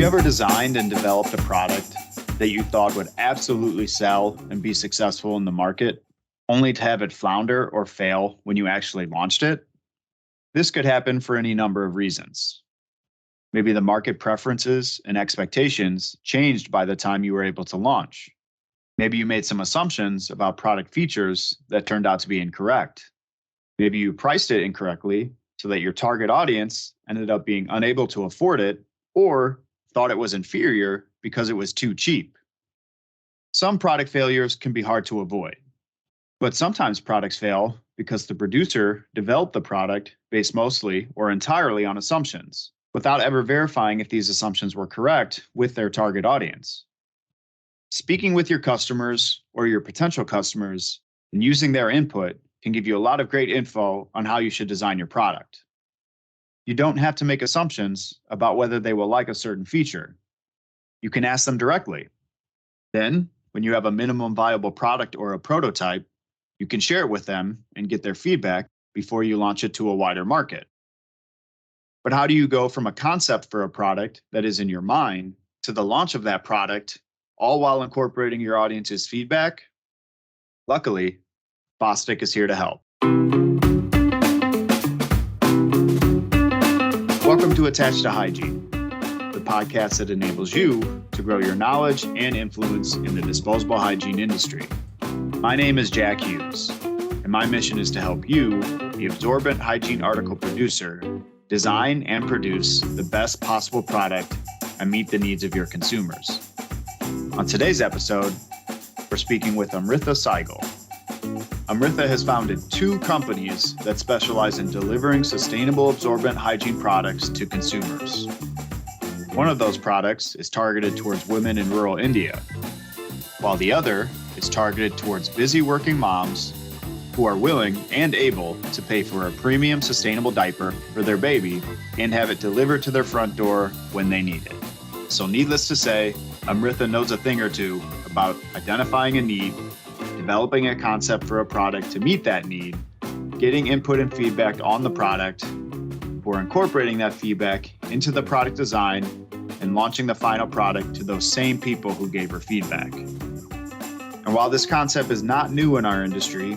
you ever designed and developed a product that you thought would absolutely sell and be successful in the market, only to have it flounder or fail when you actually launched it? This could happen for any number of reasons. Maybe the market preferences and expectations changed by the time you were able to launch. Maybe you made some assumptions about product features that turned out to be incorrect. Maybe you priced it incorrectly so that your target audience ended up being unable to afford it or thought it was inferior because it was too cheap. Some product failures can be hard to avoid, but sometimes products fail because the producer developed the product based mostly or entirely on assumptions, without ever verifying if these assumptions were correct with their target audience. Speaking with your customers or your potential customers and using their input can give you a lot of great info on how you should design your product. You don't have to make assumptions about whether they will like a certain feature. You can ask them directly. Then, when you have a minimum viable product or a prototype, you can share it with them and get their feedback before you launch it to a wider market. But how do you go from a concept for a product that is in your mind to the launch of that product, all while incorporating your audience's feedback? Luckily, Bostic is here to help. Welcome to Attached to Hygiene, the podcast that enables you to grow your knowledge and influence in the disposable hygiene industry. My name is Jack Hughes, and my mission is to help you, the absorbent hygiene article producer, design and produce the best possible product and meet the needs of your consumers. On today's episode, we're speaking with Amrita Saigal. Amrita has founded 2 companies that specialize in delivering sustainable absorbent hygiene products to consumers. One of those products is targeted towards women in rural India, while the other is targeted towards busy working moms who are willing and able to pay for a premium sustainable diaper for their baby and have it delivered to their front door when they need it. So needless to say, Amrita knows a thing or two about identifying a need, developing a concept for a product to meet that need, getting input and feedback on the product, or incorporating that feedback into the product design and launching the final product to those same people who gave her feedback. And while this concept is not new in our industry,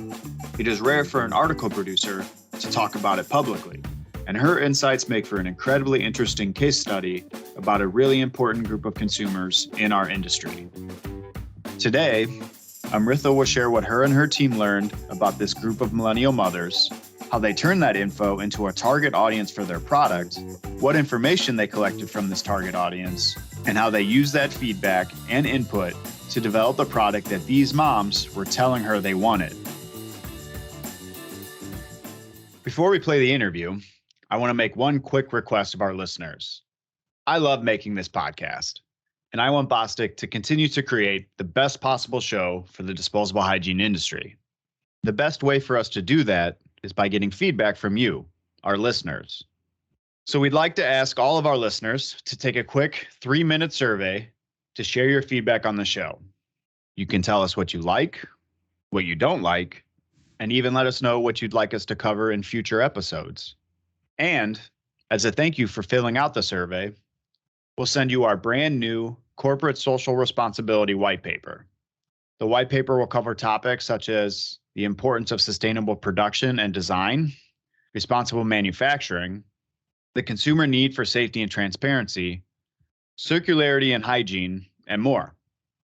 it is rare for an article producer to talk about it publicly. And her insights make for an incredibly interesting case study about a really important group of consumers in our industry. Today, Amrita will share what her and her team learned about this group of millennial mothers, how they turned that info into a target audience for their product, what information they collected from this target audience, and how they used that feedback and input to develop the product that these moms were telling her they wanted. Before we play the interview, I want to make one quick request of our listeners. I love making this podcast, and I want Bostic to continue to create the best possible show for the disposable hygiene industry. The best way for us to do that is by getting feedback from you, our listeners. So we'd like to ask all of our listeners to take a quick 3-minute survey to share your feedback on the show. You can tell us what you like, what you don't like, and even let us know what you'd like us to cover in future episodes. And as a thank you for filling out the survey, we'll send you our brand new corporate social responsibility white paper. The white paper will cover topics such as the importance of sustainable production and design, responsible manufacturing, the consumer need for safety and transparency, circularity and hygiene, and more.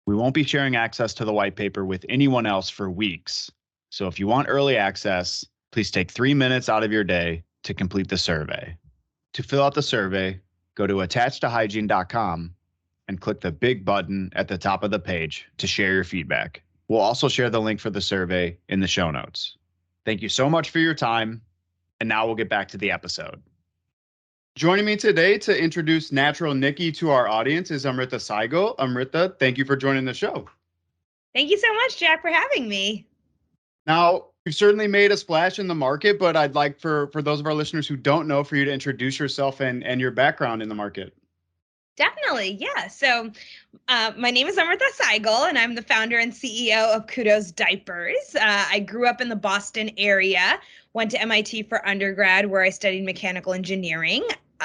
We won't be sharing access to the white paper with anyone else for weeks. So if you want early access, please take 3 minutes out of your day to complete the survey. To fill out the survey, go to attachedtohygiene.com and click the big button at the top of the page to share your feedback. We'll also share the link for the survey in the show notes. Thank you so much for your time, and now we'll get back to the episode. Joining me today to introduce Natural Nikki to our audience is Amrita Saigal. Amrita, thank you for joining the show. Thank you so much, Jack, for having me. Now, you've certainly made a splash in the market, but I'd like for those of our listeners who don't know, for you to introduce yourself and your background in the market. Definitely, yeah. So my name is Amrita Saigal, and I'm the founder and CEO of Kudos Diapers. I grew up in the Boston area, went to MIT for undergrad, where I studied mechanical engineering.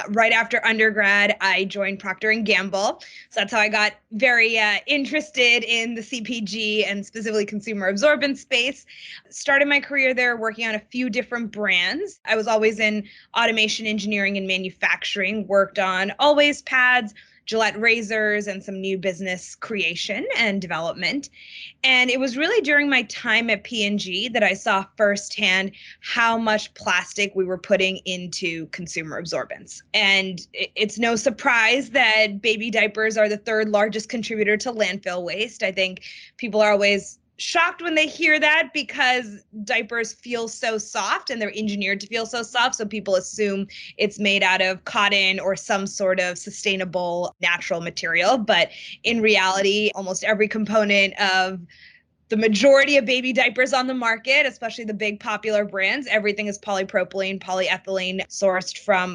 Right after undergrad, I joined Procter & Gamble. So that's how I got very interested in the CPG and specifically consumer absorbent space. Started my career there working on a few different brands. I was always in automation engineering and manufacturing, worked on Always pads, Gillette razors, and some new business creation and development. And it was really during my time at P&G that I saw firsthand how much plastic we were putting into consumer absorbents. And it's no surprise that baby diapers are the third largest contributor to landfill waste. I think people are always shocked when they hear that because diapers feel so soft and they're engineered to feel so soft. So people assume it's made out of cotton or some sort of sustainable natural material. But in reality, almost every component of the majority of baby diapers on the market, especially the big popular brands, everything is polypropylene, polyethylene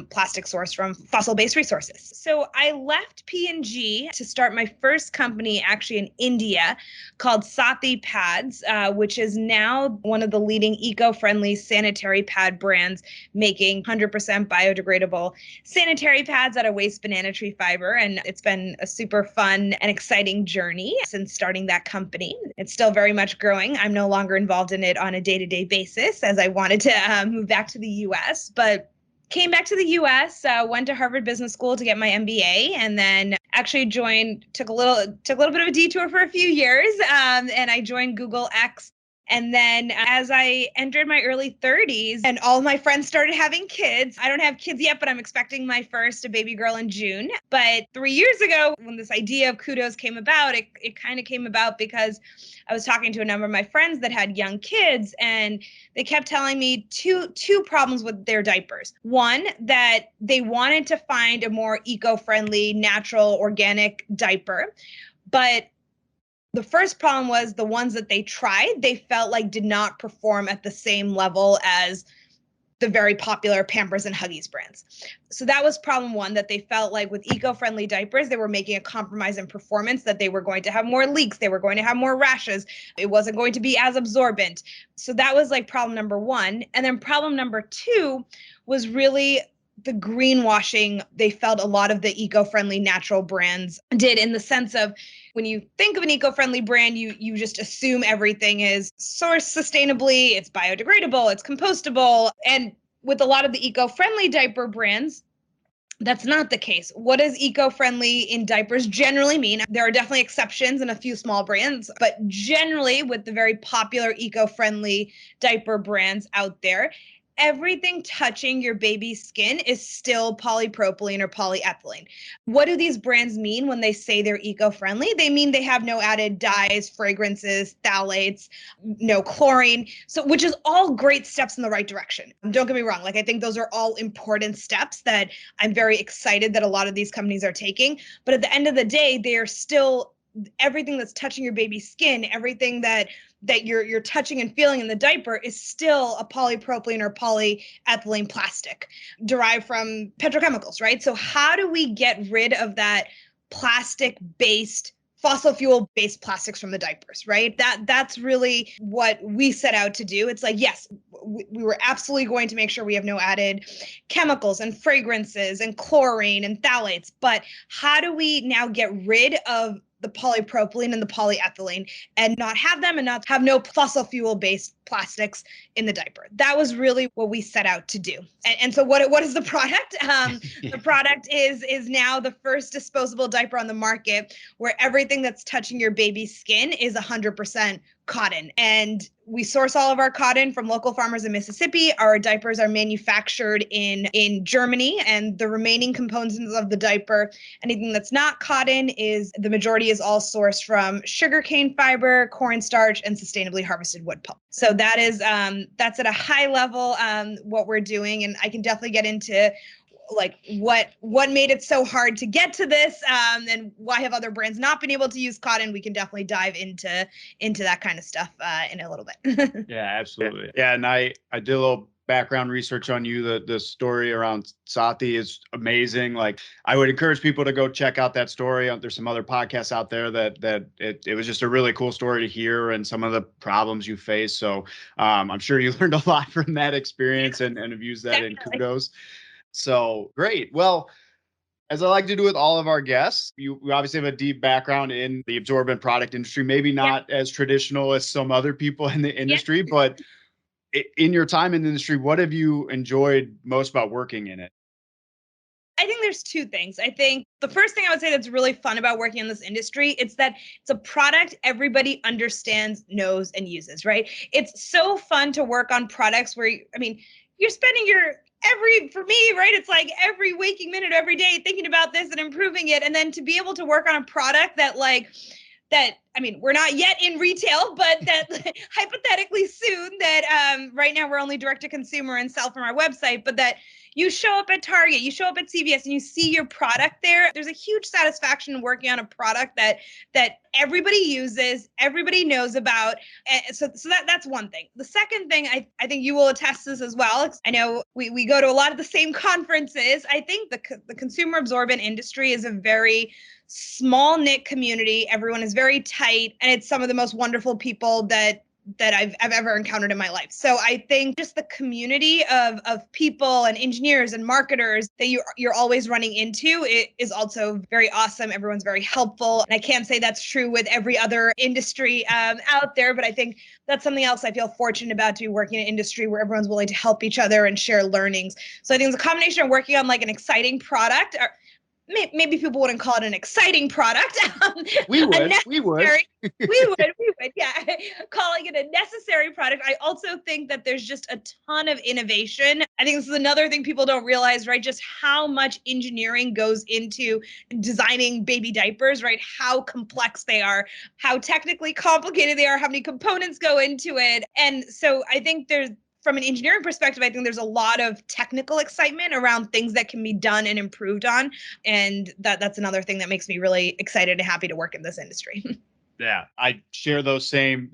plastic sourced from fossil-based resources. So I left P&G to start my first company actually in India called Sathi Pads, which is now one of the leading eco-friendly sanitary pad brands making 100% biodegradable sanitary pads out of waste banana tree fiber. And it's been a super fun and exciting journey since starting that company. It's still very much growing. I'm no longer involved in it on a day-to-day basis as I wanted to move back to the US, but came back to the US, went to Harvard Business School to get my MBA, and then actually took a little bit of a detour for a few years, and I joined Google X. And then as I entered my early 30s and all my friends started having kids, I don't have kids yet, but I'm expecting my first, a baby girl, in June. But 3 years ago, when this idea of Kudos came about, it kind of came about because I was talking to a number of my friends that had young kids, and they kept telling me two problems with their diapers. One, that they wanted to find a more eco-friendly, natural, organic diaper, but the first problem was the ones that they tried, they felt like did not perform at the same level as the very popular Pampers and Huggies brands. So that was problem one, that they felt like with eco-friendly diapers, they were making a compromise in performance, that they were going to have more leaks, they were going to have more rashes, it wasn't going to be as absorbent. So that was like problem number one. And then problem number two was really the greenwashing they felt a lot of the eco-friendly natural brands did, in the sense of when you think of an eco-friendly brand, you just assume everything is sourced sustainably, it's biodegradable, it's compostable. And with a lot of the eco-friendly diaper brands, that's not the case. What does eco-friendly in diapers generally mean? There are definitely exceptions and a few small brands, but generally with the very popular eco-friendly diaper brands out there, everything touching your baby's skin is still polypropylene or polyethylene. What do these brands mean when they say they're eco-friendly? They mean they have no added dyes, fragrances, phthalates, no chlorine. So, which is all great steps in the right direction. Don't get me wrong. Like, I think those are all important steps that I'm very excited that a lot of these companies are taking. But at the end of the day, they are still everything that's touching your baby's skin, everything that you're touching and feeling in the diaper is still a polypropylene or polyethylene plastic derived from petrochemicals, right? So how do we get rid of that plastic-based, fossil fuel-based plastics from the diapers, right? That's really what we set out to do. It's like, yes, we were absolutely going to make sure we have no added chemicals and fragrances and chlorine and phthalates, but how do we now get rid of the polypropylene and the polyethylene and not have them and not have no fossil fuel based plastics in the diaper? That was really what we set out to do. And so what is the product? The product is now the first disposable diaper on the market where everything that's touching your baby's skin is 100% cotton. And we source all of our cotton from local farmers in Mississippi. Our diapers are manufactured in Germany, and the remaining components of the diaper, anything that's not cotton, the majority is all sourced from sugarcane fiber, cornstarch, and sustainably harvested wood pulp. So that's at a high level what we're doing, and I can definitely get into like what made it so hard to get to this, and why have other brands not been able to use cotton. We can definitely dive into that kind of stuff in a little bit. Yeah, absolutely. Yeah, and I did a little background research on you. The story around Sathi is amazing. Like, I would encourage people to go check out that story. There's some other podcasts out there that it was just a really cool story to hear, and some of the problems you face. So I'm sure you learned a lot from that experience and have used that in Kudos. So great. Well, as I like to do with all of our guests, we obviously have a deep background in the absorbent product industry, maybe Yeah. not as traditional as some other people in the Yeah. industry, but in your time in the industry, what have you enjoyed most about working in it? I think there's two things. I think the first thing I would say that's really fun about working in this industry, it's that it's a product everybody understands, knows, and uses, right? It's so fun to work on products where, you're spending for me, right? It's like every waking minute, every day thinking about this and improving it. And then to be able to work on a product we're not yet in retail, but that hypothetically soon, that right now we're only direct to consumer and sell from our website, but that you show up at Target, you show up at CVS, and you see your product there. There's a huge satisfaction in working on a product that everybody uses, everybody knows about. And so that's one thing. The second thing, I think you will attest to this as well. I know we go to a lot of the same conferences. I think the consumer absorbent industry is a very small knit community. Everyone is very tight, and it's some of the most wonderful people that I've ever encountered in my life. So I think just the community of people and engineers and marketers that you're always running into is also very awesome. Everyone's very helpful. And I can't say that's true with every other industry out there, but I think that's something else I feel fortunate about, to be working in an industry where everyone's willing to help each other and share learnings. So I think it's a combination of working on like an exciting product. Maybe people wouldn't call it an exciting product. We would. We would. Yeah. Calling it a necessary product. I also think that there's just a ton of innovation. I think this is another thing people don't realize, right? Just how much engineering goes into designing baby diapers, right? How complex they are, how technically complicated they are, how many components go into it. And so I think from an engineering perspective, I think there's a lot of technical excitement around things that can be done and improved on. And that's another thing that makes me really excited and happy to work in this industry. Yeah, I share those same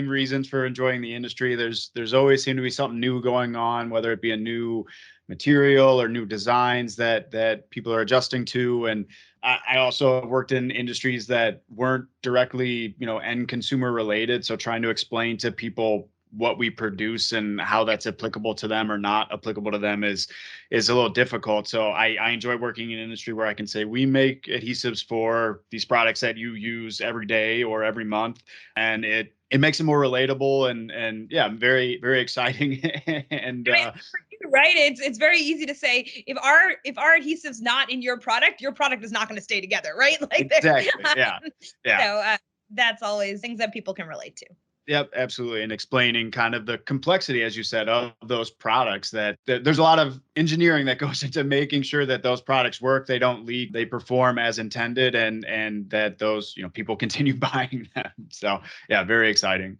reasons for enjoying the industry. There's always seem to be something new going on, whether it be a new material or new designs that people are adjusting to. And I also worked in industries that weren't directly, end consumer related. So trying to explain to people what we produce and how that's applicable to them or not applicable to them is a little difficult. So I enjoy working in an industry where I can say we make adhesives for these products that you use every day or every month, and it makes it more relatable and yeah, very, very exciting. And right, it's very easy to say if our adhesive's not in your product is not going to stay together, right? Like exactly, yeah. So that's always things that people can relate to. Yep, absolutely. And explaining kind of the complexity, as you said, of those products, that there's a lot of engineering that goes into making sure that those products work, they don't leak, they perform as intended, and that those, people continue buying them. So yeah, very exciting.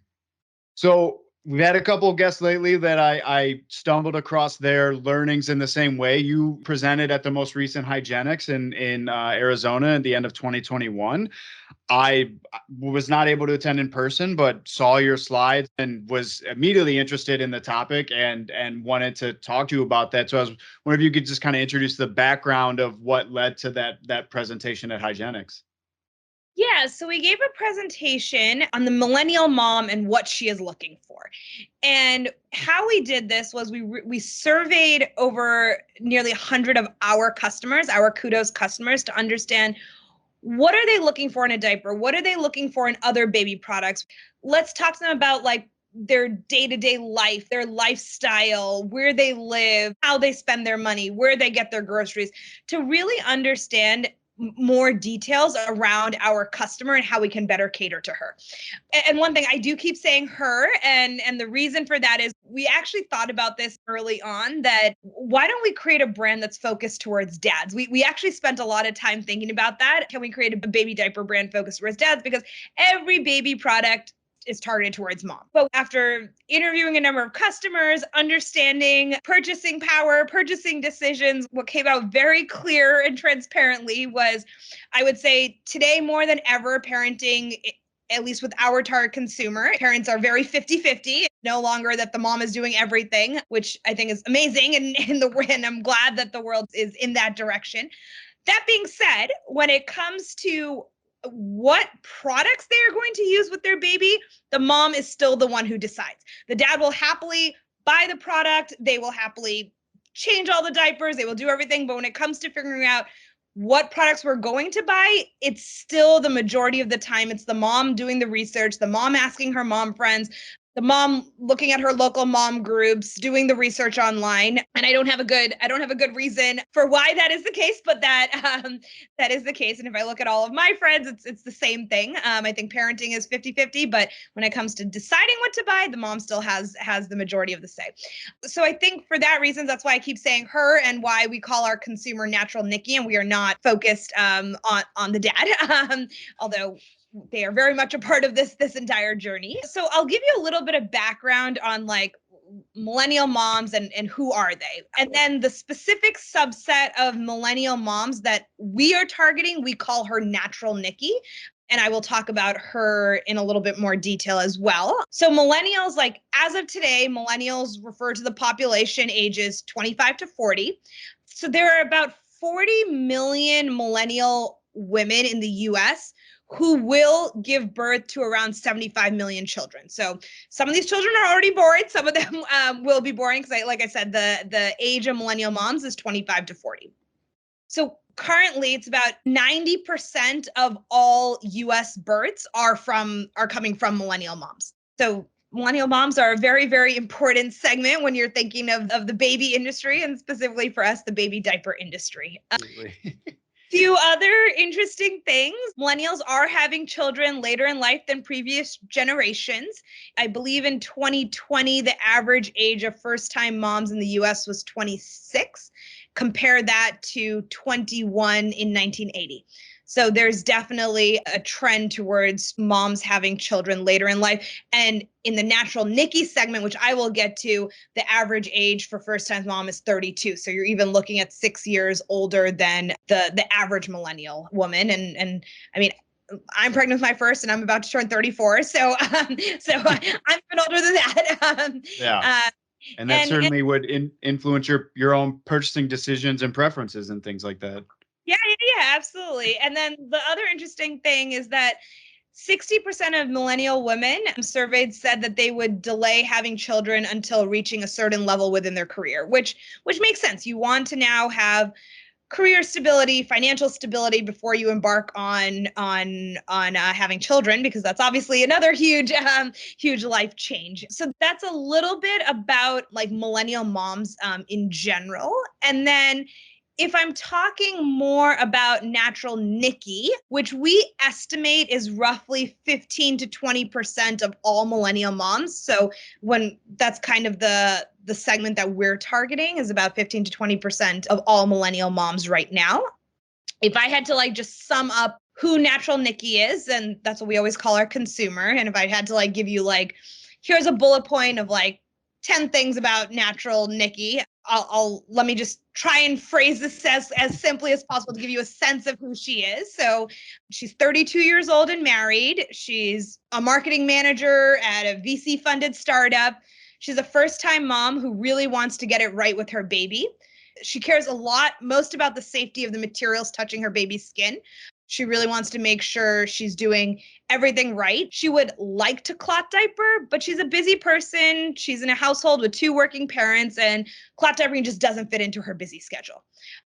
So we've had a couple of guests lately that I stumbled across their learnings in the same way. You presented at the most recent Hygienics in Arizona at the end of 2021. I was not able to attend in person, but saw your slides and was immediately interested in the topic and wanted to talk to you about that. So I was wondering if you could just kind of introduce the background of what led to that presentation at Hygienics. Yeah, so we gave a presentation on the millennial mom and what she is looking for. And how we did this was we surveyed over nearly 100 of our customers, our Kudos customers, to understand what are they looking for in a diaper? What are they looking for in other baby products? Let's talk to them about like their day-to-day life, their lifestyle, where they live, how they spend their money, where they get their groceries, to really understand more details around our customer and how we can better cater to her. And one thing I do keep saying her, and the reason for that is we actually thought about this early on, that why don't we create a brand that's focused towards dads? We actually spent a lot of time thinking about that. Can we create a baby diaper brand focused towards dads? Because every baby product is targeted towards mom. But after interviewing a number of customers, understanding purchasing power, purchasing decisions, what came out very clear and transparently was, I would say today more than ever, parenting, at least with our target consumer, parents are very 50-50. No longer that the mom is doing everything, which I think is amazing. And I'm glad that the world is in that direction. That being said, when it comes to what products they are going to use with their baby, the mom is still the one who decides. The dad will happily buy the product. They will happily change all the diapers, they will do everything. But when it comes to figuring out what products we're going to buy, it's still the majority of the time, it's the mom doing the research, the mom asking her mom friends, the mom looking at her local mom groups, doing the research online. And I don't have a good reason for why that is the case, but that is the case. And if I look at all of my friends, it's the same thing. I think parenting is 50-50, but when it comes to deciding what to buy, the mom still has the majority of the say. So I think for that reason, that's why I keep saying her, and why we call our consumer Natural Nikki, and we are not focused on the dad, although they are very much a part of this entire journey. So I'll give you a little bit of background on like millennial moms and who are they. And then the specific subset of millennial moms that we are targeting, we call her Natural Nikki. And I will talk about her in a little bit more detail as well. So millennials, like as of today, millennials refer to the population ages 25 to 40. So there are about 40 million millennial women in the US who will give birth to around 75 million children. So some of these children are already born. Some of them will be born because, like I said, the age of millennial moms is 25 to 40. So currently, it's about 90% of all US births are coming from millennial moms. So millennial moms are a very, very important segment when you're thinking of the baby industry, and specifically for us, the baby diaper industry. Few other interesting things. Millennials are having children later in life than previous generations. I believe in 2020, the average age of first-time moms in the US was 26. Compare that to 21 in 1980. So there's definitely a trend towards moms having children later in life. And in the Natural Nikki segment, which I will get to, the average age for first-time mom is 32. So you're even looking at 6 years older than the average millennial woman. And I mean, I'm pregnant with my first, and I'm about to turn 34. So I'm even older than that. Yeah. And that certainly would influence your own purchasing decisions and preferences and things like that. Yeah, absolutely. And then the other interesting thing is that 60% of millennial women surveyed said that they would delay having children until reaching a certain level within their career, which makes sense. You want to now have career stability, financial stability before you embark on having children, because that's obviously another huge life change. So that's a little bit about like millennial moms in general. And then if I'm talking more about Natural Nikki, which we estimate is roughly 15 to 20% of all millennial moms. So when that's kind of the segment that we're targeting, is about 15 to 20% of all millennial moms right now. If I had to like just sum up who Natural Nikki is, and that's what we always call our consumer. And if I had to like give you like, here's a bullet point of like 10 things about Natural Nikki, I'll let me just try and phrase this as simply as possible to give you a sense of who she is. So she's 32 years old and married. She's a marketing manager at a VC funded startup. She's a first-time mom who really wants to get it right with her baby. She cares a lot, most about the safety of the materials touching her baby's skin. She really wants to make sure she's doing everything right. She would like to clot diaper, but she's a busy person. She's in a household with 2 working parents, and clot diapering just doesn't fit into her busy schedule.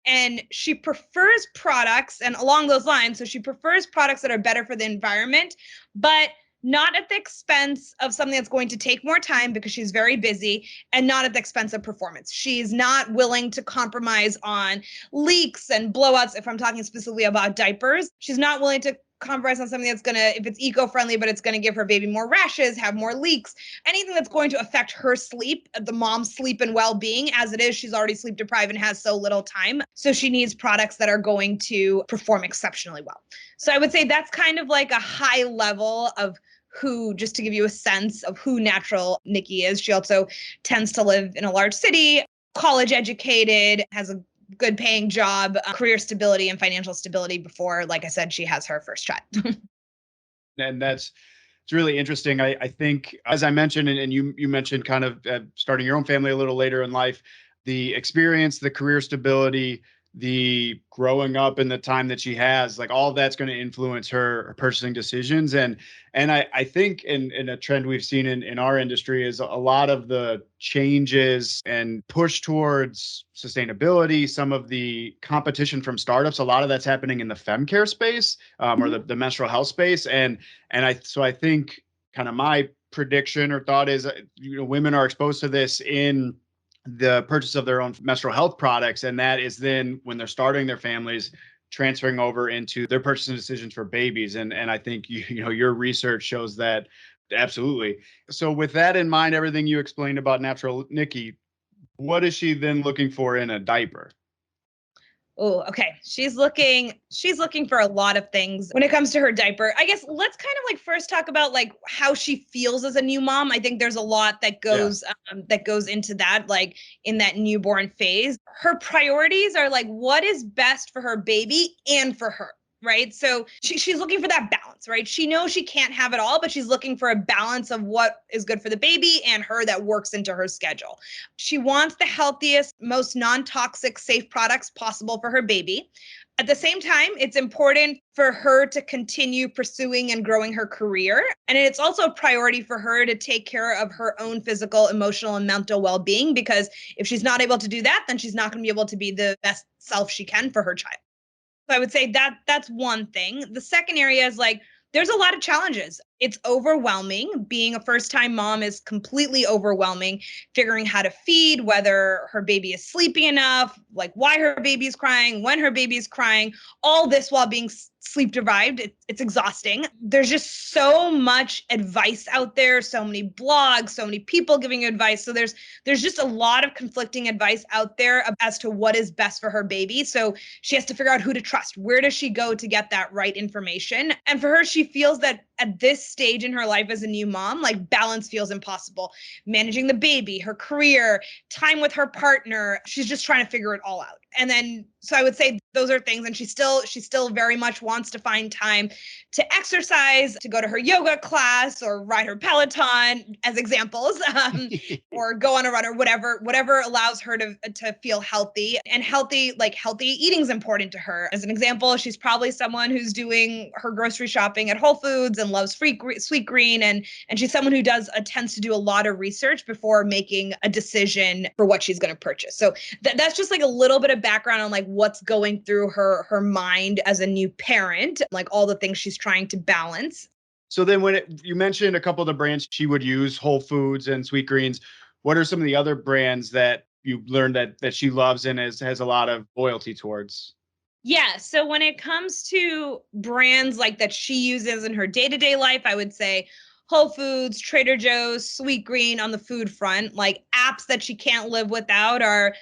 And she prefers products, and along those lines, so she prefers products that are better for the environment, but not at the expense of something that's going to take more time because she's very busy, and not at the expense of performance. She's not willing to compromise on leaks and blowouts. If I'm talking specifically about diapers, she's not willing to compromise on something that's going to, if it's eco-friendly, but it's going to give her baby more rashes, have more leaks, anything that's going to affect her sleep, the mom's sleep and well-being. As it is, she's already sleep deprived and has so little time. So she needs products that are going to perform exceptionally well. So I would say that's kind of like a high level of who, just to give you a sense of who Natural Nikki is. She also tends to live in a large city, college educated, has a good paying job, career stability and financial stability before, like I said, she has her first child. And it's really interesting. I think, as I mentioned, and you mentioned kind of starting your own family a little later in life, the experience, the career stability, the growing up in the time that she has, like all of that's going to influence her purchasing decisions. And I think in a trend we've seen in our industry is a lot of the changes and push towards sustainability, some of the competition from startups, a lot of that's happening in the femcare space, or the menstrual health space. So I think kind of my prediction or thought is, women are exposed to this in the purchase of their own menstrual health products. And that is then when they're starting their families, transferring over into their purchasing decisions for babies. And I think, your research shows that absolutely. So with that in mind, everything you explained about natural Nikki, what is she then looking for in a diaper? Oh, okay. She's looking for a lot of things when it comes to her diaper. I guess let's kind of like first talk about like how she feels as a new mom. I think there's a lot that goes into that, like in that newborn phase. Her priorities are like what is best for her baby and for her. Right. So she's looking for that balance, right? She knows she can't have it all, but she's looking for a balance of what is good for the baby and her that works into her schedule. She wants the healthiest, most non-toxic, safe products possible for her baby. At the same time, it's important for her to continue pursuing and growing her career. And it's also a priority for her to take care of her own physical, emotional, and mental well-being, because if she's not able to do that, then she's not going to be able to be the best self she can for her child. So I would say that that's one thing. The second area is like, there's a lot of challenges. It's overwhelming. Being a first-time mom is completely overwhelming. Figuring how to feed, whether her baby is sleepy enough, like why her baby is crying, when her baby is crying, all this while being sleep deprived. It's exhausting. There's just so much advice out there, so many blogs, so many people giving advice. So there's just a lot of conflicting advice out there as to what is best for her baby. So she has to figure out who to trust. Where does she go to get that right information? And for her, she feels that at this stage in her life as a new mom, like balance feels impossible. Managing the baby, her career, time with her partner, she's just trying to figure it all out. And then, so I would say those are things. And she still very much wants to find time to exercise, to go to her yoga class or ride her Peloton as examples, or go on a run or whatever allows her to feel healthy. And healthy eating is important to her. As an example, she's probably someone who's doing her grocery shopping at Whole Foods and loves Sweetgreen. And she's someone who tends to do a lot of research before making a decision for what she's going to purchase. So that's just like a little bit of background on like what's going through her mind as a new parent, like all the things she's trying to balance. So then you mentioned a couple of the brands she would use, Whole Foods and Sweetgreens, what are some of the other brands that you learned that she loves and has a lot of loyalty towards? Yeah. So when it comes to brands like that she uses in her day-to-day life, I would say Whole Foods, Trader Joe's, Sweetgreen on the food front. Like apps that she can't live without are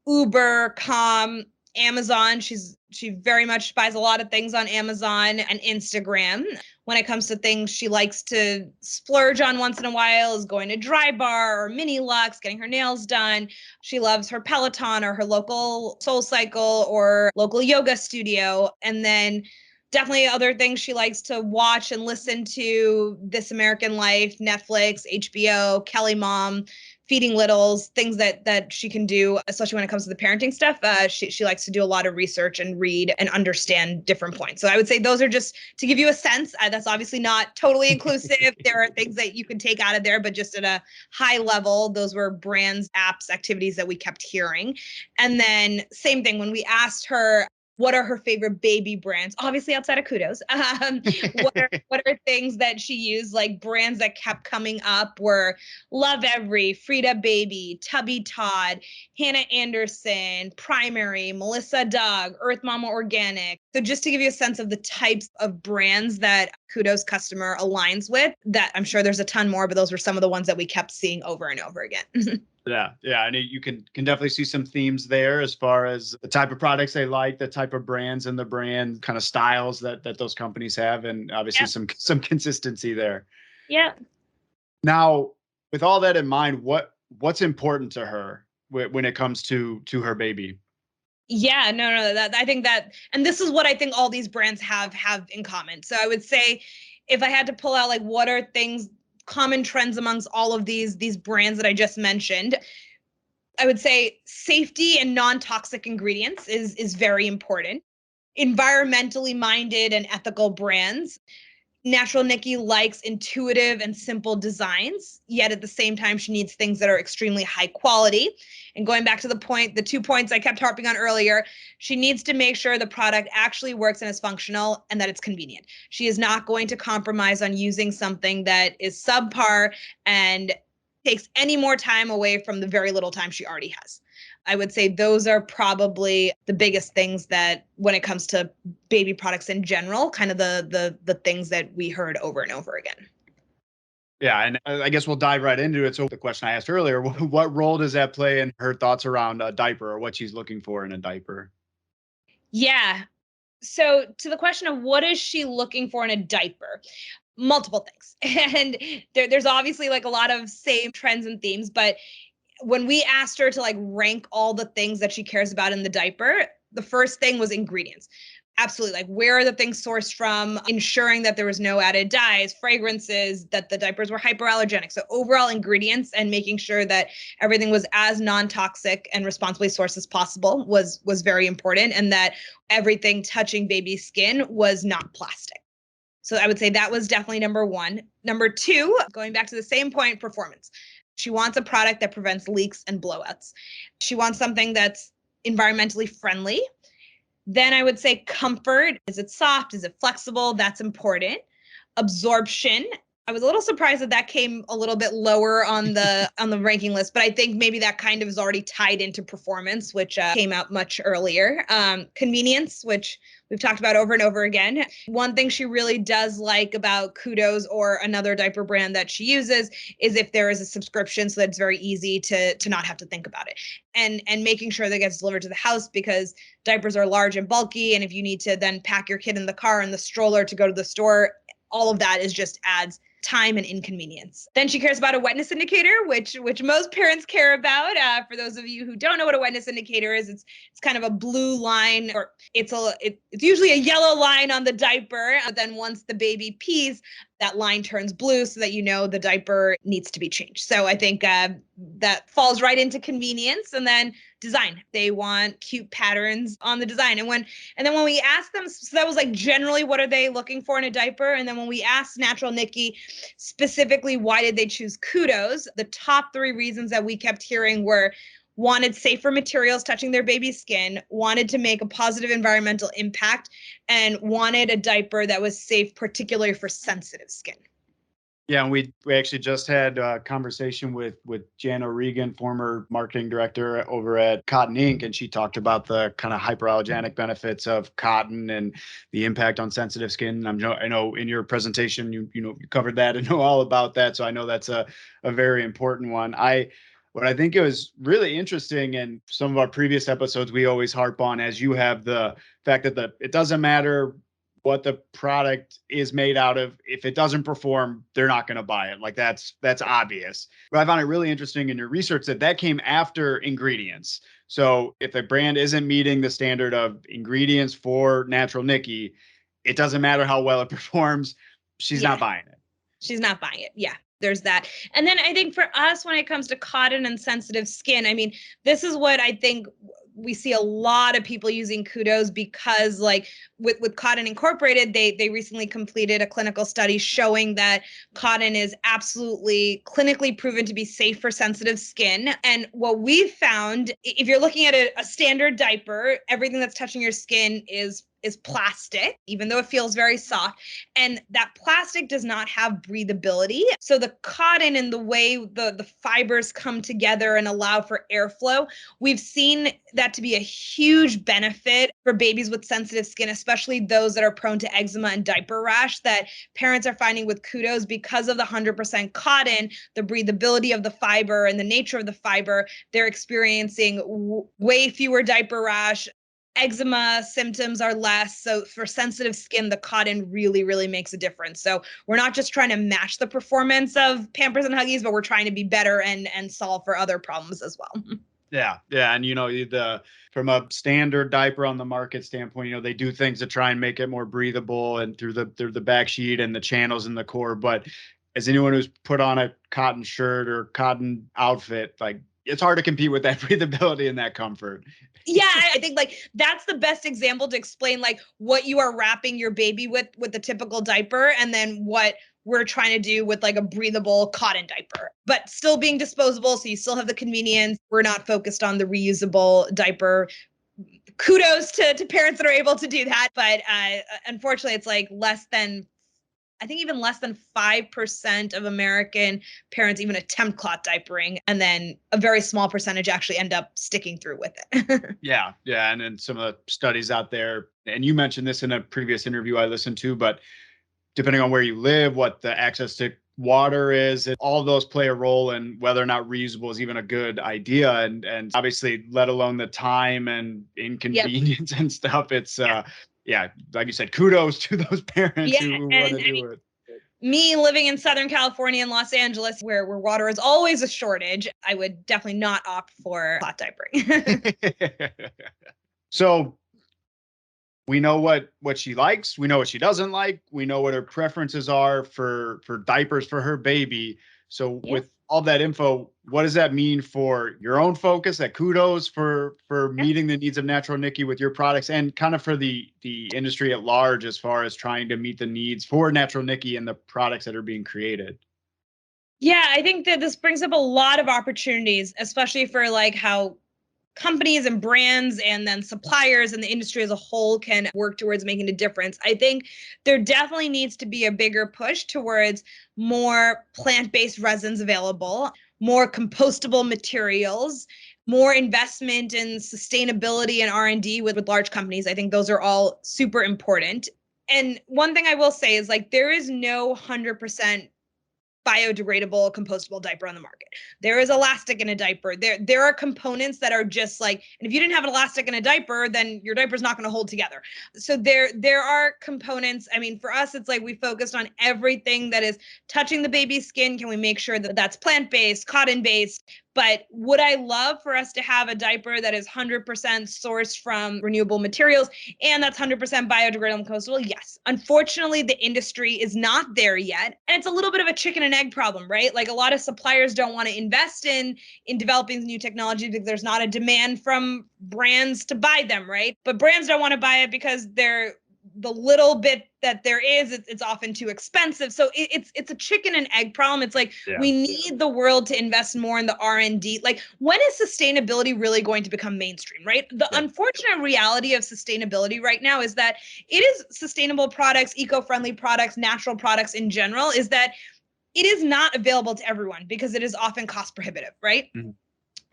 Uber, Calm, Amazon. She very much buys a lot of things on Amazon and Instagram. When it comes to things she likes to splurge on once in a while is going to Dry Bar or Mini Lux, getting her nails done. She loves her Peloton or her local Soul Cycle or local yoga studio. And then definitely other things she likes to watch and listen to: This American Life, Netflix, HBO, Kelly Mom, Feeding Littles, things that she can do, especially when it comes to the parenting stuff. She likes to do a lot of research and read and understand different points. So I would say those are just to give you a sense. That's obviously not totally inclusive. There are things that you can take out of there, but just at a high level, those were brands, apps, activities that we kept hearing. And then same thing, when we asked her, what are her favorite baby brands? Obviously, outside of Kudos. What are things that she used? Like brands that kept coming up were Love Every, Frida Baby, Tubby Todd, Hannah Anderson, Primary, Melissa Doug, Earth Mama Organic. So just to give you a sense of the types of brands that Kudos customer aligns with, that I'm sure there's a ton more, but those were some of the ones that we kept seeing over and over again. Yeah. And you can definitely see some themes there as far as the type of products they like, the type of brands and the brand kind of styles that those companies have, and obviously some consistency there. Yeah. Now, with all that in mind, what's important to her when it comes to her baby? Yeah, no, I think that, and this is what I think all these brands have in common. So I would say, if I had to pull out like what are things, common trends amongst all of these brands that I just mentioned, I would say safety and non-toxic ingredients is very important. Environmentally minded and ethical brands. Natural Nikki likes intuitive and simple designs, yet at the same time, she needs things that are extremely high quality. And going back to the 2 points I kept harping on earlier, she needs to make sure the product actually works and is functional and that it's convenient. She is not going to compromise on using something that is subpar and takes any more time away from the very little time she already has. I would say those are probably the biggest things that when it comes to baby products in general, kind of the things that we heard over and over again. Yeah, and I guess we'll dive right into it. So the question I asked earlier, what role does that play in her thoughts around a diaper or what she's looking for in a diaper? Yeah. So to the question of what is she looking for in a diaper? Multiple things. And there's obviously like a lot of same trends and themes, but when we asked her to like rank all the things that she cares about in the diaper, the first thing was ingredients. Absolutely. Like, where are the things sourced from? Ensuring that there was no added dyes, fragrances, that the diapers were hypoallergenic. So overall ingredients and making sure that everything was as non-toxic and responsibly sourced as possible was very important, and that everything touching baby skin was not plastic. So I would say that was definitely number one. Number two, going back to the same point, performance. She wants a product that prevents leaks and blowouts. She wants something that's environmentally friendly. Then I would say comfort. Is it soft? Is it flexible? That's important. Absorption. I was a little surprised that came a little bit lower on the ranking list, but I think maybe that kind of is already tied into performance, which came out much earlier. Convenience, which we've talked about over and over again. One thing she really does like about Kudos or another diaper brand that she uses is if there is a subscription, so that it's very easy to not have to think about it. And making sure that it gets delivered to the house, because diapers are large and bulky, and if you need to then pack your kid in the car and the stroller to go to the store, all of that is just adds time and inconvenience. Then she cares about a wetness indicator, which most parents care about. For those of you who don't know what a wetness indicator is, it's kind of a blue line, or it's usually a yellow line on the diaper. But then once the baby pees, that line turns blue so that you know the diaper needs to be changed. So I think that falls right into convenience. And then design. They want cute patterns on the design. And then when we asked them, so that was like generally what are they looking for in a diaper? And then when we asked Natural Nikki specifically why did they choose Kudos, the top 3 reasons that we kept hearing were wanted safer materials touching their baby's skin, wanted to make a positive environmental impact, and wanted a diaper that was safe, particularly for sensitive skin. Yeah, and we actually just had a conversation with Jan O'Regan, former marketing director over at Cotton Inc., and she talked about the kind of hyperallergenic benefits of cotton and the impact on sensitive skin. I know in your presentation you covered that and know all about that, so I know that's a very important one. What I think it was really interesting in some of our previous episodes, we always harp on, as you have, the fact that it doesn't matter what the product is made out of. If it doesn't perform, they're not going to buy it. Like that's obvious. But I found it really interesting in your research that came after ingredients. So if a brand isn't meeting the standard of ingredients for Natural Nikki, it doesn't matter how well it performs. She's not buying it. She's not buying it. Yeah. There's that. And then I think for us, when it comes to cotton and sensitive skin, I mean, this is what I think we see a lot of people using Kudos, because like with Cotton Incorporated, they recently completed a clinical study showing that cotton is absolutely clinically proven to be safe for sensitive skin. And what we've found, if you're looking at a standard diaper, everything that's touching your skin is plastic, even though it feels very soft. And that plastic does not have breathability. So the cotton and the way the fibers come together and allow for airflow, we've seen that to be a huge benefit for babies with sensitive skin, especially those that are prone to eczema and diaper rash, that parents are finding with Kudos, because of the 100% cotton, the breathability of the fiber and the nature of the fiber, they're experiencing way fewer diaper rash. Eczema symptoms are less. So for sensitive skin, the cotton really, really makes a difference. So we're not just trying to match the performance of Pampers and Huggies, but we're trying to be better and solve for other problems as well. Yeah. And from a standard diaper on the market standpoint, they do things to try and make it more breathable and through the back sheet and the channels in the core. But as anyone who's put on a cotton shirt or cotton outfit, like, it's hard to compete with that breathability and that comfort. Yeah, I think like that's the best example to explain like what you are wrapping your baby with the typical diaper, and then what we're trying to do with like a breathable cotton diaper, but still being disposable. So you still have the convenience. We're not focused on the reusable diaper. Kudos to parents that are able to do that. But unfortunately, it's like even less than 5% of American parents even attempt cloth diapering. And then a very small percentage actually end up sticking through with it. Yeah. And then some of the studies out there, and you mentioned this in a previous interview I listened to, but depending on where you live, what the access to water is, all of those play a role in whether or not reusable is even a good idea. And obviously, let alone the time and inconvenience and stuff. It's like you said, kudos to those parents who want to do it. Me living in Southern California and Los Angeles, where water is always a shortage, I would definitely not opt for cloth diapering. So we know what she likes. We know what she doesn't like. We know what her preferences are for diapers for her baby. So with all that info, what does that mean for your own focus at Kudos for meeting the needs of Natural Nikki with your products, and kind of for the industry at large as far as trying to meet the needs for Natural Nikki and the products that are being created? Yeah, I think that this brings up a lot of opportunities, especially for like how companies and brands and then suppliers and the industry as a whole can work towards making a difference. I think there definitely needs to be a bigger push towards more plant-based resins available, more compostable materials, more investment in sustainability and R&D with large companies. I think those are all super important. And one thing I will say is like there is no 100% biodegradable compostable diaper on the market. There is elastic in a diaper. There are components that are just like, and if you didn't have an elastic in a diaper, then your diaper's not going to hold together. So there are components. I mean, for us, it's like we focused on everything that is touching the baby's skin. Can we make sure that that's plant-based, cotton-based? But would I love for us to have a diaper that is 100% sourced from renewable materials and that's 100% biodegradable and compostable? Yes. Unfortunately, the industry is not there yet. And it's a little bit of a chicken and egg problem, right? Like a lot of suppliers don't want to invest in developing new technology because there's not a demand from brands to buy them, right? But brands don't want to buy it because the little bit that there is, it's often too expensive. So it's a chicken and egg problem. It's like we need the world to invest more in the R&D. Like when is sustainability really going to become mainstream, right? The unfortunate reality of sustainability right now is that it is sustainable products, eco-friendly products, natural products in general, is that it is not available to everyone because it is often cost prohibitive, right? Mm-hmm.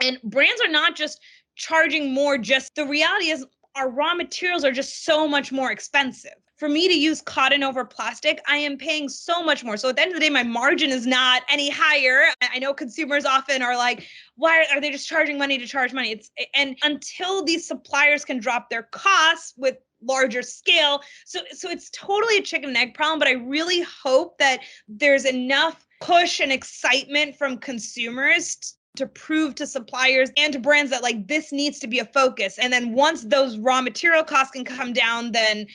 And brands are not just charging more, just the reality is our raw materials are just so much more expensive. For me to use cotton over plastic, I am paying so much more. So at the end of the day, my margin is not any higher. I know consumers often are like, why are they just charging money to charge money? And until these suppliers can drop their costs with larger scale. So it's totally a chicken and egg problem, but I really hope that there's enough push and excitement from consumers to prove to suppliers and to brands that like this needs to be a focus. And then once those raw material costs can come down, then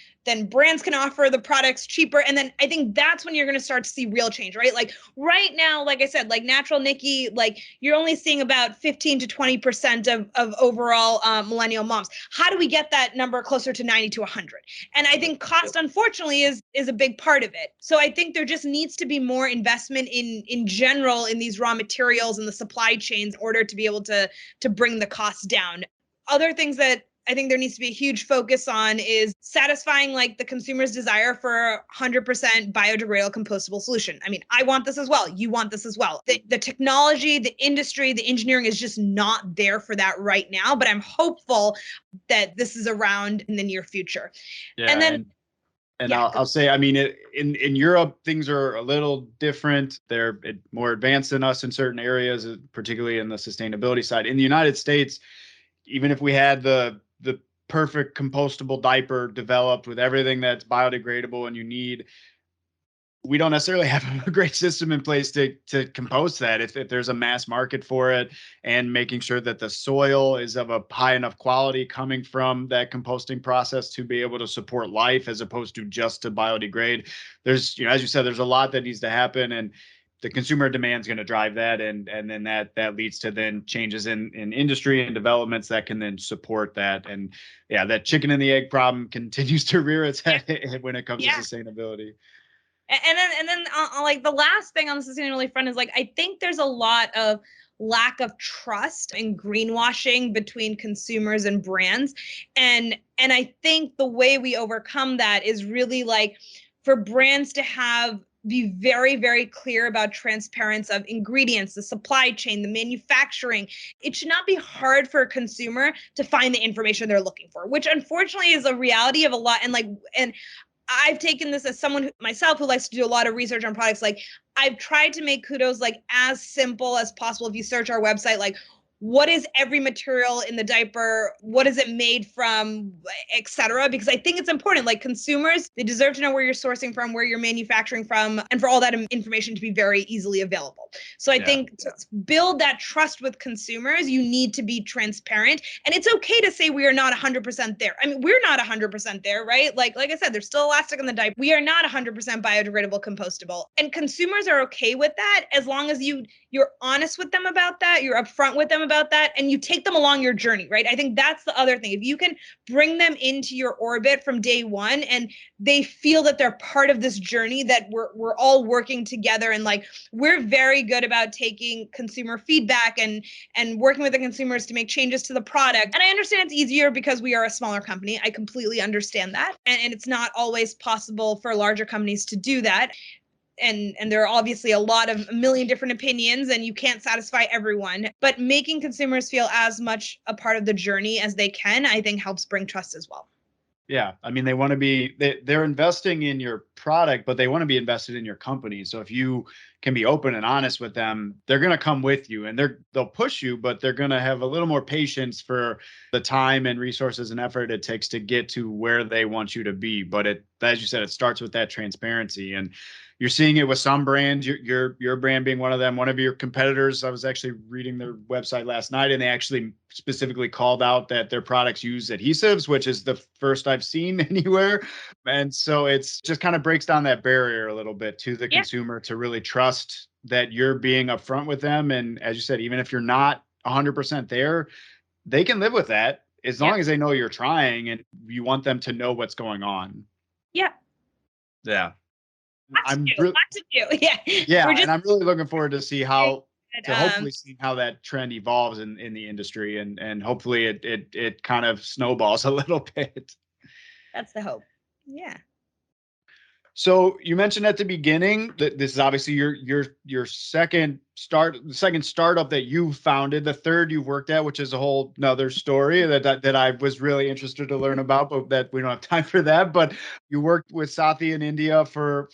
brands can offer the products cheaper. And then I think that's when you're going to start to see real change, right? Like right now, like I said, like Natural Nikki, like you're only seeing about 15 to 20% of overall millennial moms. How do we get that number closer to 90 to 100? And I think cost, unfortunately, is a big part of it. So I think there just needs to be more investment in general in these raw materials and the supply chains in order to be able to bring the costs down. Other things that I think there needs to be a huge focus on is satisfying like the consumer's desire for 100% biodegradable compostable solution. I mean, I want this as well. You want this as well. The technology, the industry, the engineering is just not there for that right now, but I'm hopeful that this is around in the near future. Yeah, and then I'll say, I mean, in Europe, things are a little different. They're more advanced than us in certain areas, particularly in the sustainability side. In the United States, even if we had the perfect compostable diaper developed with everything that's biodegradable and you need, we don't necessarily have a great system in place to compost that if there's a mass market for it, and making sure that the soil is of a high enough quality coming from that composting process to be able to support life as opposed to just to biodegrade. There's, as you said, there's a lot that needs to happen. And the consumer demand is going to drive that, and then that leads to then changes in industry and developments that can then support that. And yeah, that chicken and the egg problem continues to rear its head when it comes to sustainability. And then like the last thing on the sustainability front is like, I think there's a lot of lack of trust and greenwashing between consumers and brands. And I think the way we overcome that is really like for brands to be very, very clear about transparency of ingredients, the supply chain, the manufacturing. It should not be hard for a consumer to find the information they're looking for, which unfortunately is a reality of a lot. And I've taken this as someone myself who likes to do a lot of research on products. Like I've tried to make Kudos like as simple as possible. If you search our website, like what is every material in the diaper? What is it made from, et cetera? Because I think it's important. Like consumers, they deserve to know where you're sourcing from, where you're manufacturing from, and for all that information to be very easily available. So I think to build that trust with consumers, you need to be transparent. And it's okay to say we are not 100% there. I mean, we're not 100% there, right? Like I said, there's still elastic in the diaper. We are not 100% biodegradable, compostable. And consumers are okay with that as long as you're honest with them about that, you're upfront with them about that, and you take them along your journey, right? I think that's the other thing. If you can bring them into your orbit from day one and they feel that they're part of this journey, that we're all working together, and like we're very good about taking consumer feedback and working with the consumers to make changes to the product. And I understand it's easier because we are a smaller company. I completely understand that. And it's not always possible for larger companies to do that. And there are obviously a million different opinions and you can't satisfy everyone, but making consumers feel as much a part of the journey as they can, I think helps bring trust as well. Yeah. I mean, they want to they're investing in your product, but they want to be invested in your company. So if you can be open and honest with them, they're going to come with you and they'll push you, but they're going to have a little more patience for the time and resources and effort it takes to get to where they want you to be. But as you said, it starts with that transparency, and you're seeing it with some brands, your brand being one of them. One of your competitors, I was actually reading their website last night, and they actually specifically called out that their products use adhesives, which is the first I've seen anywhere. And so it's just kind of breaks down that barrier a little bit to the consumer to really trust that you're being upfront with them. And as you said, even if you're not 100% there, they can live with that as long as they know you're trying and you want them to know what's going on. Yeah. Yeah. I'm really, and I'm really looking forward to see hopefully see how that trend evolves in the industry, and hopefully it kind of snowballs a little bit. That's the hope. Yeah. So you mentioned at the beginning that this is obviously your second startup that you founded, the third you've worked at, which is a whole nother story that I was really interested to learn about, but that we don't have time for that. But you worked with Sathi in India for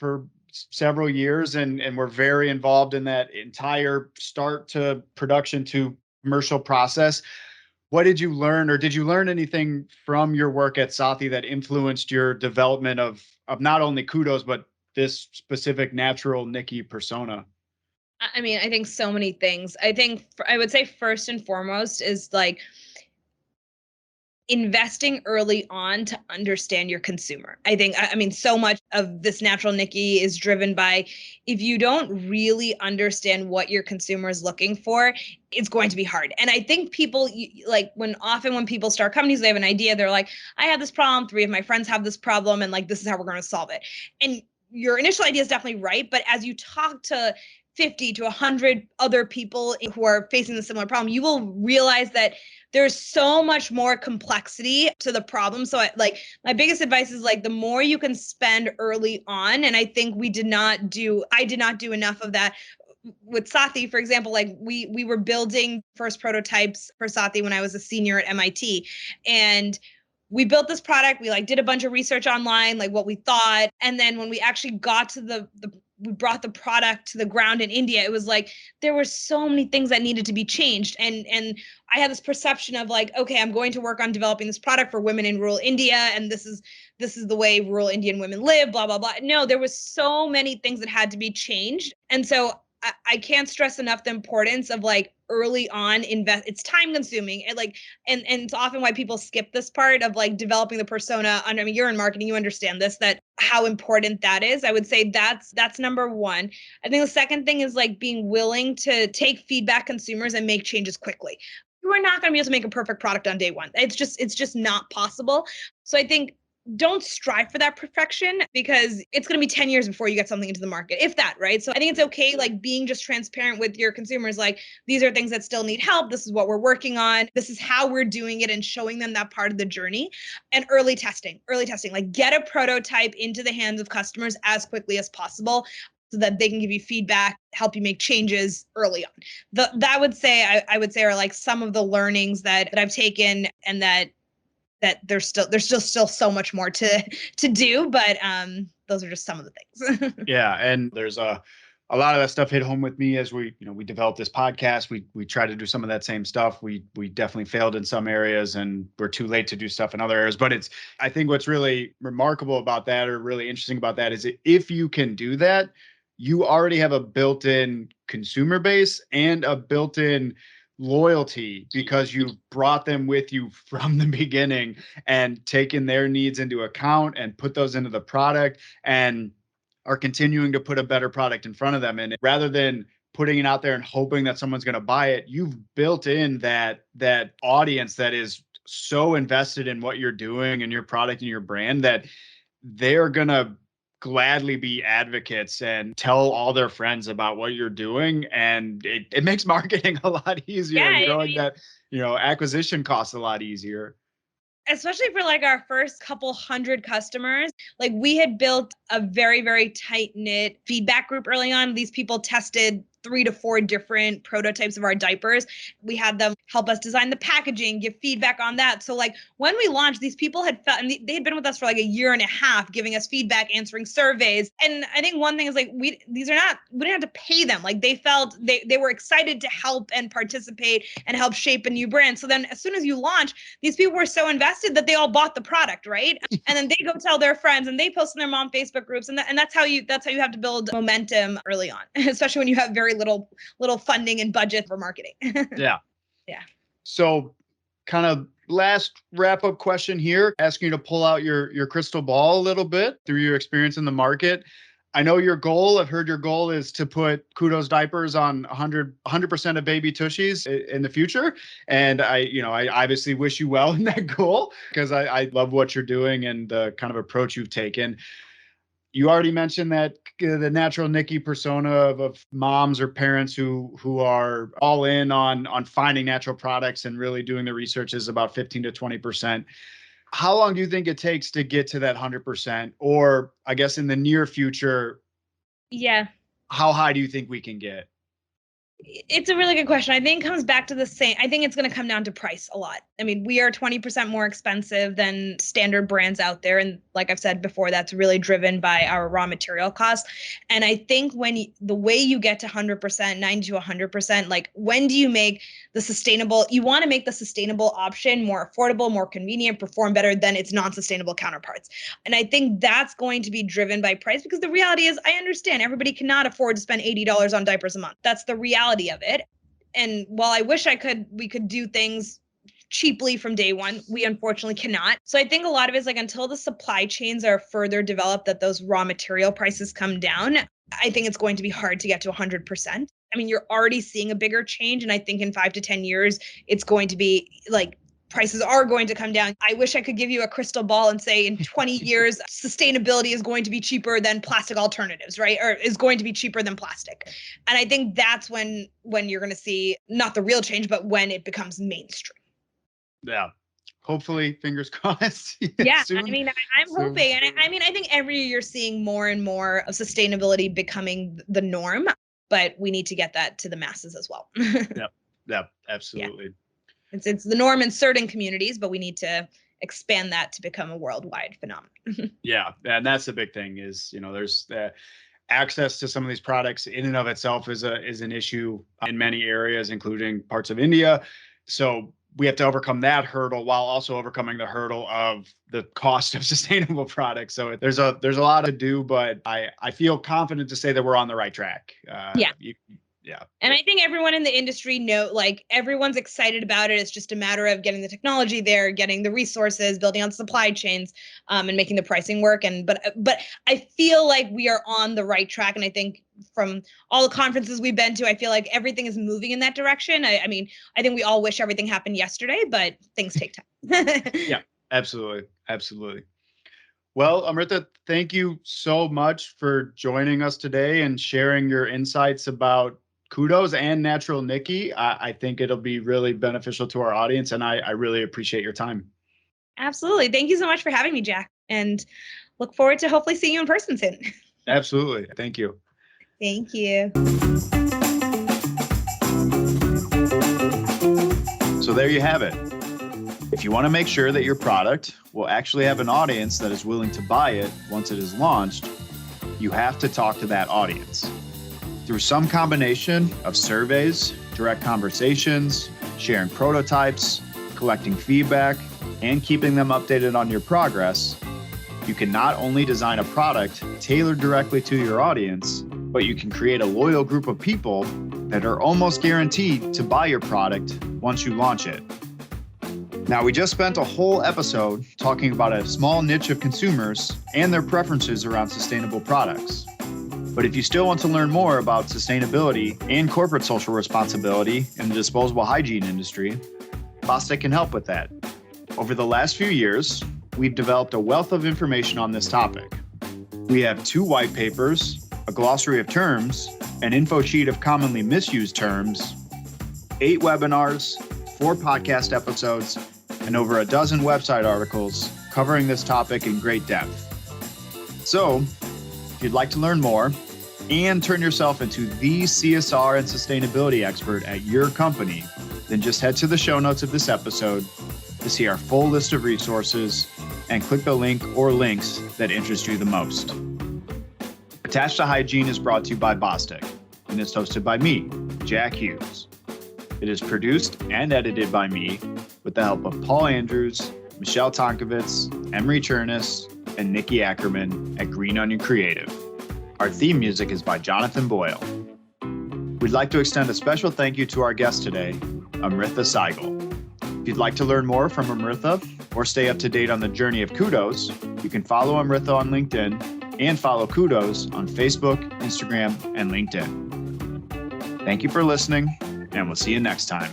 several years and were very involved in that entire start to production to commercial process. What did you learn, or did you learn anything from your work at Sathi that influenced your development of not only Kudos, but this specific natural Nikki persona? I mean, I think so many things. I would say first and foremost is like investing early on to understand your consumer. I mean, so much of this natural Nikki is driven by, if you don't really understand what your consumer is looking for, it's going to be hard. And I think people when people start companies, they have an idea. They're like, I have this problem. 3 of my friends have this problem. And like, this is how we're going to solve it. And your initial idea is definitely right. But as you talk to 50 to 100 other people who are facing the similar problem, you will realize that there's so much more complexity to the problem. So my biggest advice is like, the more you can spend early on. And I think I did not do enough of that with Sathi, for example. Like we were building first prototypes for Sathi when I was a senior at MIT, and we built this product. We did a bunch of research online, like what we thought. And then when we actually got to we brought the product to the ground in India, it was like, there were so many things that needed to be changed. And I had this perception of like, okay, I'm going to work on developing this product for women in rural India. And this is the way rural Indian women live, blah, blah, blah. No, there was so many things that had to be changed. And so I can't stress enough the importance of like early on it's time consuming. And it's often why people skip this part of like developing the persona. I mean, you're in marketing, you understand this, that how important that is. I would say that's number one. I think the second thing is like being willing to take feedback consumers and make changes quickly. You are not going to be able to make a perfect product on day one. It's just not possible. So I think don't strive for that perfection, because it's going to be 10 years before you get something into the market, if that, right? So I think it's okay, like being just transparent with your consumers, like these are things that still need help. This is what we're working on. This is how we're doing it, and showing them that part of the journey. And early testing, like get a prototype into the hands of customers as quickly as possible, so that they can give you feedback, help you make changes early on. That would say, I would say are like some of the learnings that I've taken, and that there's still so much more to do, but those are just some of the things. Yeah, and there's a lot of that stuff hit home with me as we developed this podcast. We try to do some of that same stuff. We definitely failed in some areas, and we're too late to do stuff in other areas. But I think what's really remarkable about that, or really interesting about that, is if you can do that, you already have a built-in consumer base and a built-in loyalty, because you brought them with you from the beginning and taken their needs into account and put those into the product, and are continuing to put a better product in front of them. And rather than putting it out there and hoping that someone's going to buy it, you've built in that audience that is so invested in what you're doing and your product and your brand, that they're going to gladly be advocates and tell all their friends about what you're doing. And it makes marketing a lot easier. Yeah, and growing that, acquisition costs a lot easier. Especially for like our first couple hundred customers. Like we had built a very, very tight knit feedback group early on. These people tested 3 to 4 different prototypes of our diapers. We had them help us design the packaging, give feedback on that. So like when we launched, these people had felt, and they had been with us for like a year and a half, giving us feedback, answering surveys. And I think one thing is like, we didn't have to pay them. Like they felt they were excited to help and participate and help shape a new brand. So then as soon as you launch, these people were so invested that they all bought the product, right? And then they go tell their friends, and they post in their mom Facebook groups. And that's how you have to build momentum early on, especially when you have very little funding and budget for marketing. Yeah. Yeah. So kind of last wrap up question here, asking you to pull out your crystal ball a little bit through your experience in the market. I know I've heard your goal is to put Kudos diapers on 100% of baby tushies in the future. And I obviously wish you well in that goal, because I love what you're doing and the kind of approach you've taken. You already mentioned that the natural Nikki persona of moms or parents who are all in on finding natural products and really doing the research is about 15 to 20%. How long do you think it takes to get to that 100%? Or I guess in the near future, Yeah. how high do you think we can get? It's a really good question. I think it comes back to the same. I think it's going to come down to price a lot. I mean, we are 20% more expensive than standard brands out there. And like I've said before, that's really driven by our raw material costs. And I think the way you get to 100%, 90 to 100%, like when do you make you want to make the sustainable option more affordable, more convenient, perform better than its non-sustainable counterparts. And I think that's going to be driven by price, because the reality is, I understand everybody cannot afford to spend $80 on diapers a month. That's the reality of it. And while I wish we could do things cheaply from day one, we unfortunately cannot. So I think a lot of it is like, until the supply chains are further developed, that those raw material prices come down, I think it's going to be hard to get to 100%. I mean, you're already seeing a bigger change. And I think in 5 to 10 years, it's going to be like, prices are going to come down. I wish I could give you a crystal ball and say in 20 years, sustainability is going to be cheaper than plastic alternatives, right? Or is going to be cheaper than plastic. And I think that's when you're going to see not the real change, but when it becomes mainstream. Yeah. Hopefully, fingers crossed. Yeah. Soon. I mean, I'm hoping. And I mean, I think every year you're seeing more and more of sustainability becoming the norm, but we need to get that to the masses as well. Yep. Absolutely. Yeah. It's the norm in certain communities, but we need to expand that to become a worldwide phenomenon. Yeah. And that's the big thing is, there's access to some of these products in and of itself is an issue in many areas, including parts of India. So we have to overcome that hurdle while also overcoming the hurdle of the cost of sustainable products. So there's a lot to do, but I feel confident to say that we're on the right track. Yeah. Yeah. And I think everyone in the industry everyone's excited about it. It's just a matter of getting the technology there, getting the resources, building on supply chains, and making the pricing work. But I feel like we are on the right track. And I think from all the conferences we've been to, I feel like everything is moving in that direction. I mean, I think we all wish everything happened yesterday, but things take time. Yeah, absolutely. Absolutely. Well, Amrita, thank you so much for joining us today and sharing your insights about Kudos and Natural Nikki. I think it'll be really beneficial to our audience, and I really appreciate your time. Absolutely. Thank you so much for having me, Jack, and look forward to hopefully seeing you in person soon. Absolutely. Thank you. Thank you. So there you have it. If you want to make sure that your product will actually have an audience that is willing to buy it once it is launched, you have to talk to that audience. Through some combination of surveys, direct conversations, sharing prototypes, collecting feedback, and keeping them updated on your progress, you can not only design a product tailored directly to your audience, but you can create a loyal group of people that are almost guaranteed to buy your product once you launch it. Now, we just spent a whole episode talking about a small niche of consumers and their preferences around sustainable products. But if you still want to learn more about sustainability and corporate social responsibility in the disposable hygiene industry, Bostik can help with that. Over the last few years, we've developed a wealth of information on this topic. We have 2 white papers, a glossary of terms, an info sheet of commonly misused terms, 8 webinars, 4 podcast episodes, and over a dozen website articles covering this topic in great depth. So, if you'd like to learn more and turn yourself into the CSR and sustainability expert at your company, then just head to the show notes of this episode to see our full list of resources and click the link or links that interest you the most. Attached to Hygiene is brought to you by Bostik, and it's hosted by me, Jack Hughes. It is produced and edited by me with the help of Paul Andrews, Michelle Tonkovitz, Emery Chernus, and Nikki Ackerman at Green Onion Creative. Our theme music is by Jonathan Boyle. We'd like to extend a special thank you to our guest today, Amrita Saigal. If you'd like to learn more from Amrita or stay up to date on the journey of Kudos, you can follow Amrita on LinkedIn and follow Kudos on Facebook, Instagram, and LinkedIn. Thank you for listening, and we'll see you next time.